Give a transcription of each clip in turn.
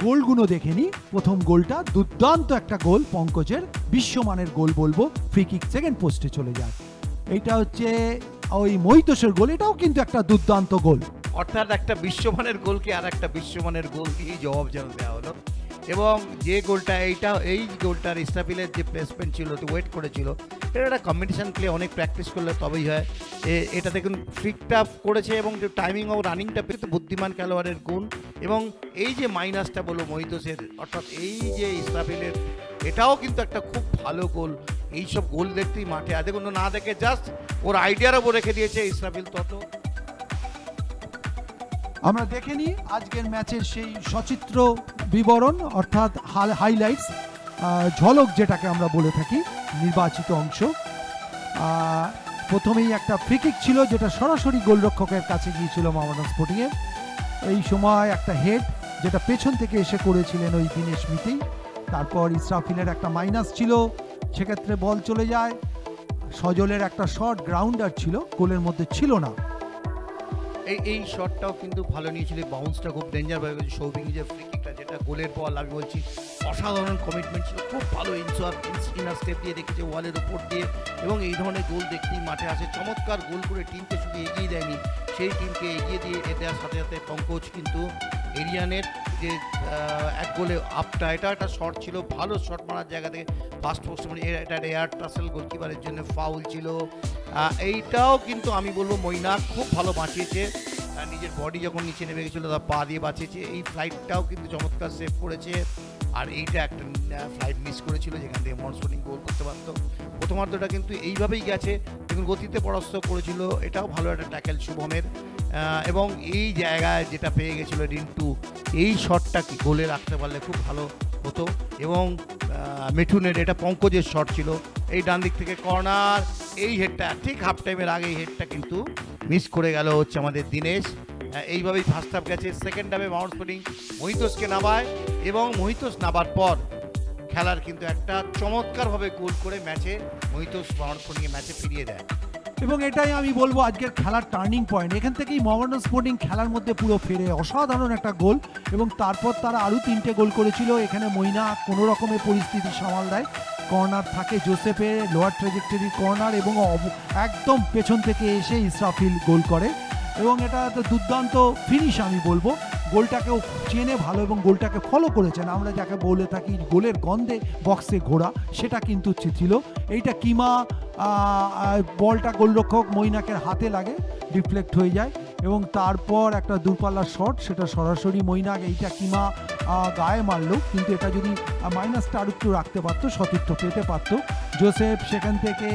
গোলগুলো দেখে নিই। প্রথম গোলটা দুর্দান্ত একটা গোল পঙ্কজের, বিশ্বমানের গোল বলবো, ফ্রি কিক সেকেন্ড পোস্টে চলে যায়। এইটা হচ্ছে ওই মহিতোষের গোল, এটাও কিন্তু একটা দুর্দান্ত গোল। অর্থাৎ একটা বিশ্বমানের গোলকে আর একটা বিশ্বমানের গোল দিয়ে জবাব যেন দেওয়া হলো। এবং যে গোলটা এই গোলটার ইসরাফিলের যে প্লেসমেন্ট ছিল, ওয়েট করেছিল, এটা একটা কম্বিনেশন প্লে, অনেক প্র্যাকটিস করলে তবেই হয়। এটা দেখুন ফ্লিকটা করেছে এবং যে টাইমিং ও রানিংটা পেতে বুদ্ধিমান খেলোয়াড়ের গুণ। এবং এই যে মাইনাসটা বলো মহিতোষের, অর্থাৎ এই যে ইসরাফিলের, এটাও কিন্তু একটা খুব ভালো গোল। এইসব গোল দেখতেই মাঠে দেখুন, না দেখে জাস্ট ওর আইডিয়ার ওপর রেখে দিয়েছে ইসরাফিল। তত আমরা দেখে নিই আজকের ম্যাচের সেই সচিত্র বিবরণ, অর্থাৎ হাইলাইটস, ঝলক যেটাকে আমরা বলে থাকি, নির্বাচিত অংশ। প্রথমেই একটা ফ্রি কিক ছিল যেটা সরাসরি গোলরক্ষকের কাছে গিয়েছিল মোহামেডান স্পোর্টিংয়ের। এই সময় একটা হেড যেটা পেছন থেকে এসে করেছিলেন ওই দিনেশ মিতেই। তারপর ইসরাফিলের একটা মাইনাস ছিল, সেক্ষেত্রে বল চলে যায়। সজলের একটা শট গ্রাউন্ডার ছিল, গোলের মধ্যে ছিল না। এই শটটাও কিন্তু ভালো নিয়েছিল, বাউন্সটা খুব ডেঞ্জার ভাবে গেছে। সৌভিক যে ফ্রি কিকটা, যেটা গোলের বল, আমি বলছি অসাধারণ কমিটমেন্ট ছিল, খুব ভালো ইনার স্টেপ দিয়ে রেখেছে ওয়ালের উপর দিয়ে। এবং এই ধরনের গোল দেখতেই মাঠে আসে, চমৎকার গোল করে টিমকে শুধু এগিয়ে দেয়নি, সেই টিমকে এগিয়ে দিয়ে দেওয়ার সাথে সাথে পঙ্কজ কিন্তু এরিয়ানের যে এক গোলে আপটা, এটা একটা শট ছিল, ভালো শট মারার জায়গা থেকে ফার্স্ট পোস্ট, মানে এটা এয়ার টাসেল গোলকিপারের জন্য ফাউল ছিল। এইটাও কিন্তু আমি বলবো মৈনাক খুব ভালো বাঁচিয়েছে, নিজের বডি যখন নিচে নেমে গেছিলো তার পা দিয়ে বাঁচিয়েছে। এই ফ্লাইটটাও কিন্তু চমৎকার সেভ করেছে। আর এইটা একটা ফ্লাইট মিস করেছিল যেখান থেকে মোহামেডান স্পোর্টিং গোল করতে পারতো। প্রথমার্ধটা কিন্তু এইভাবেই গেছে, দেখুন গতিতে পরাস্ত করেছিল, এটাও ভালো একটা ট্যাকেল শুভমের। এবং এই জায়গায় যেটা পেয়ে গেছিলো রিন্টু, এই শটটা কি গোলে রাখতে পারলে খুব ভালো হতো। এবং মিঠুনের, এটা পঙ্কজের শট ছিল, এই ডান দিক থেকে কর্নার, এই হেডটা ঠিক হাফ টাইমের আগে এই হেডটা কিন্তু মিস করে গেল হচ্ছে আমাদের দিনেশ। এইভাবেই ফার্স্ট হাফ গেছে। সেকেন্ড হাফে মোহামেডান স্পোর্টিং মহিতোষকে নামায় এবং মহিতোষ নামার পর খেলার কিন্তু একটা চমৎকারভাবে গোল করে ম্যাচে মহিতোষ মোহামেডান স্পোর্টিংয়ে ম্যাচে ফিরিয়ে দেয়। এবং এটাই আমি বলবো আজকের খেলার টার্নিং পয়েন্ট। এখান থেকেই মোহামেডান স্পোর্টিং খেলার মধ্যে পুরো ফেরে, অসাধারণ একটা গোল। এবং তারপর তারা আরও 3টে গোল করেছিল। এখানে মইনা কোনো রকমের পরিস্থিতি সামাল দেয়, কর্নার থাকে জোসেফের, লোয়ার ট্র্যাজেক্টরি কর্নার, এবং একদম পেছন থেকে এসে ইসরাফিল গোল করে। এবং এটা তো দুর্দান্ত ফিনিশ আমি বলবো। গোলটাকেও চেনে ভালো এবং গোলটাকে ফলো করেছেন, আমরা যাকে বলে থাকি গোলের গন্ধে বক্সে ঘোরা, সেটা কিন্তু ছিল। এইটা কিমা বলটা গোলরক্ষক মৈনাকের হাতে লাগে, ডিফ্লেক্ট হয়ে যায় এবং তারপর একটা দূরপাল্লার শট, সেটা সরাসরি মৈনাক, এইটা কিমা গায়ে মারলো, কিন্তু এটা যদি মাইনাসটা আর একটু রাখতে পারতো, সতীর্থ পেতে পারতো জোসেফ। সেখান থেকে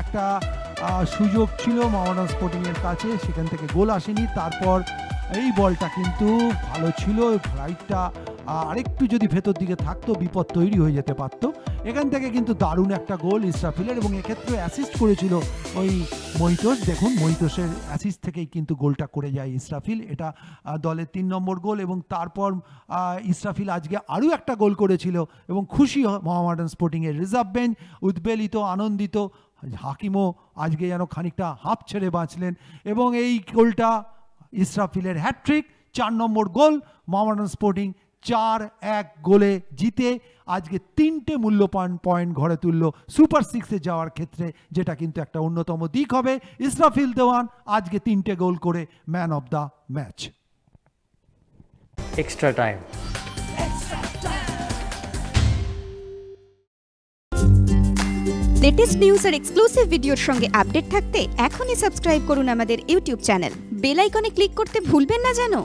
একটা সুযোগ ছিল মোহামেডান স্পোর্টিংয়ের কাছে, সেখান থেকে গোল আসেনি। তারপর এই বলটা কিন্তু ভালো ছিল, ফ্লাইটটা আরেকটু যদি ভেতর দিকে থাকতো বিপদ তৈরি হয়ে যেতে পারতো। এখান থেকে কিন্তু দারুণ একটা গোল ইসরাফিলের, এবং এক্ষেত্রে অ্যাসিস্ট করেছিল ওই মহিতোষ। দেখুন মহিতোষের অ্যাসিস্ট থেকেই কিন্তু গোলটা করে যায় ইসরাফিল, এটা দলের 3 নম্বর গোল। এবং তারপর ইসরাফিল আজকে আরও একটা গোল করেছিল এবং খুশি মোহামেডান স্পোর্টিংয়ের রিজার্ভ বেঞ্চ, উদ্বেলিত, আনন্দিত। হাকিমও আজকে যেন খানিকটা হাঁপ ছেড়ে বাঁচলেন। এবং এই গোলটা ইসরাফিলের হ্যাটট্রিক, 4 নম্বর গোল। মোহামেডান স্পোর্টিং 4-1 গোলে জিতে আজকে 3টে মূল্যবান পয়েন্ট ঘরে তুললো সুপার 6-এ যাওয়ার ক্ষেত্রে, যেটা কিন্তু একটা অন্যতম দিক হবে। ইসরাফিল দেওয়ান আজকে 3টে গোল করে man of the match. Extra time. Latest news আর এক্সক্লুসিভ ভিডিওর সঙ্গে আপডেট থাকতে এখনই সাবস্ক্রাইব করুন আমাদের ইউটিউব চ্যানেল। বেল আইকনে ক্লিক করতে ভুলবেন না যেন।